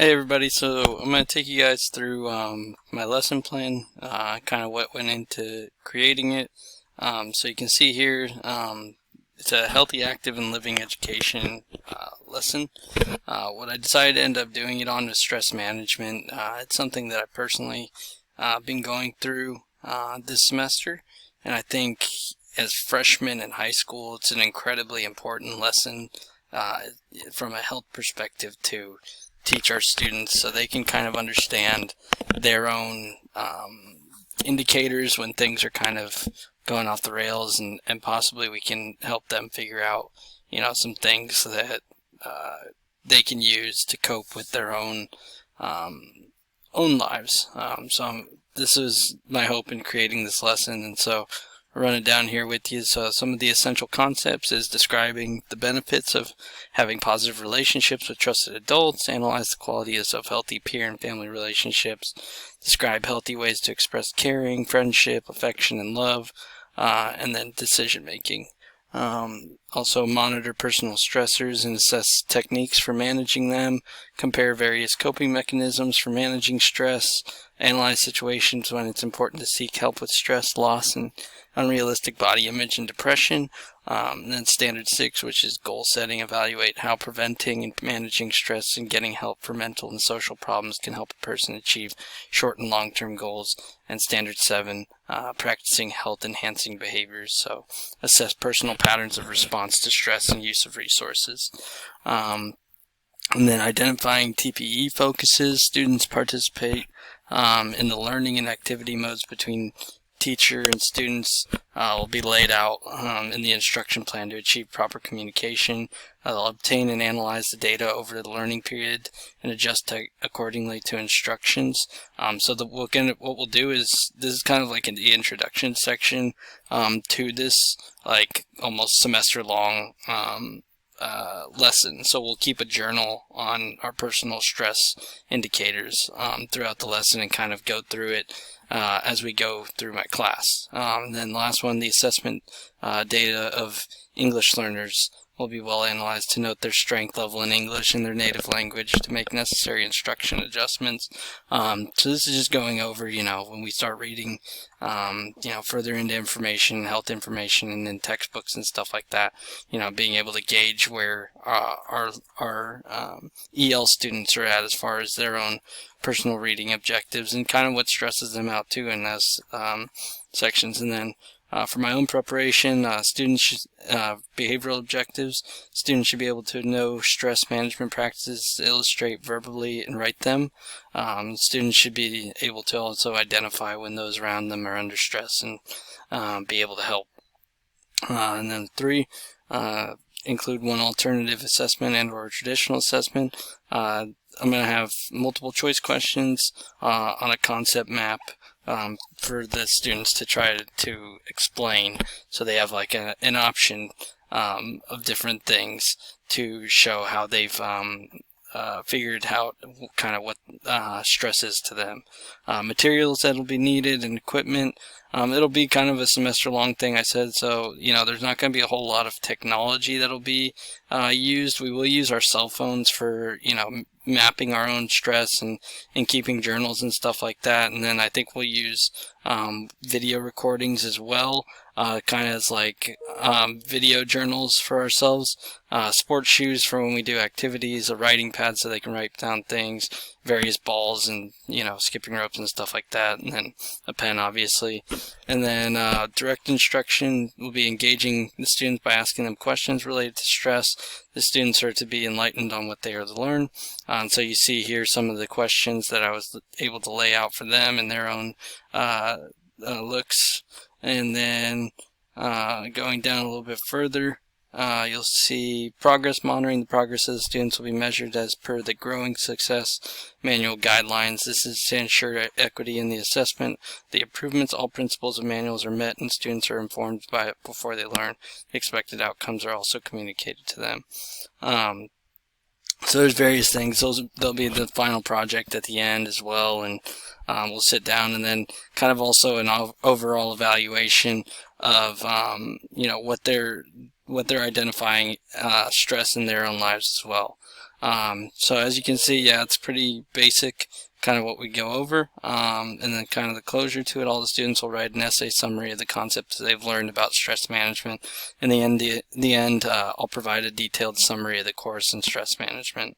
Hey everybody, so I'm going to take you guys through my lesson plan, kind of what went into creating it. So you can see here, it's a healthy, active, and living education lesson. What I decided to end up doing it on was stress management. It's something that I personally been going through this semester, and I think as freshmen in high school, it's an incredibly important lesson from a health perspective to teach our students so they can kind of understand their own indicators when things are kind of going off the rails, and possibly we can help them figure out, some things that they can use to cope with their own lives. This is my hope in creating this lesson, and so I'll run it down here with you. So some of the essential concepts is describing the benefits of having positive relationships with trusted adults, analyze the qualities of healthy peer and family relationships, describe healthy ways to express caring, friendship, affection, and love, and then decision making. Also monitor personal stressors and assess techniques for managing them, compare various coping mechanisms for managing stress, analyze situations when it's important to seek help with stress, loss, and unrealistic body image and depression. And then standard 6, which is goal setting, evaluate how preventing and managing stress and getting help for mental and social problems can help a person achieve short and long-term goals. And standard 7, practicing health enhancing behaviors, so assess personal patterns of response to stress and use of resources. And then identifying TPE focuses, students participate in the learning and activity modes between teacher and students will be laid out in the instruction plan to achieve proper communication. They'll obtain and analyze the data over the learning period and adjust accordingly to instructions. What we'll do is, this is kind of like the introduction section to this, like almost semester long lesson. So we'll keep a journal on our personal stress indicators throughout the lesson and kind of go through it as we go through my class. And then last one, the assessment data of English learners will be well analyzed to note their strength level in English in their native language to make necessary instruction adjustments. So this is just going over, when we start reading, further into information, health information, and then textbooks and stuff like that, being able to gauge where our EL students are at as far as their own personal reading objectives and kind of what stresses them out too in those sections. And then for my own preparation, behavioral objectives, students should be able to know stress management practices, illustrate verbally and write them. Students should be able to also identify when those around them are under stress and be able to help. And then 3, include one alternative assessment and or traditional assessment. I'm going to have multiple choice questions on a concept map for the students to try to explain, so they have like an option of different things to show how they've figured out kind of what stress is to them. Materials that'll be needed and equipment. It'll be kind of a semester long thing, I said, so there's not going to be a whole lot of technology that'll be used. We will use our cell phones for mapping our own stress and keeping journals and stuff like that. And then I think we'll use video recordings as well, kind of as like video journals for ourselves, sports shoes for when we do activities, a writing pad so they can write down things, various balls and skipping ropes and stuff like that, and then a pen obviously. And then direct instruction will be engaging the students by asking them questions related to stress. The students are to be enlightened on what they are to learn. And so you see here some of the questions that I was able to lay out for them in their own looks. And then going down a little bit further, you'll see progress monitoring. The progress of the students will be measured as per the Growing Success Manual guidelines. This is to ensure equity in the assessment. The improvements, all principles of manuals are met and students are informed by it before they learn. The expected outcomes are also communicated to them. So there's various things. There'll be the final project at the end as well, and we'll sit down and then kind of also an overall evaluation of what they're identifying stress in their own lives as well. So as you can see, yeah, it's pretty basic, kind of what we go over, and then kind of the closure to it. All the students will write an essay summary of the concepts they've learned about stress management. In the end, I'll provide a detailed summary of the course in stress management.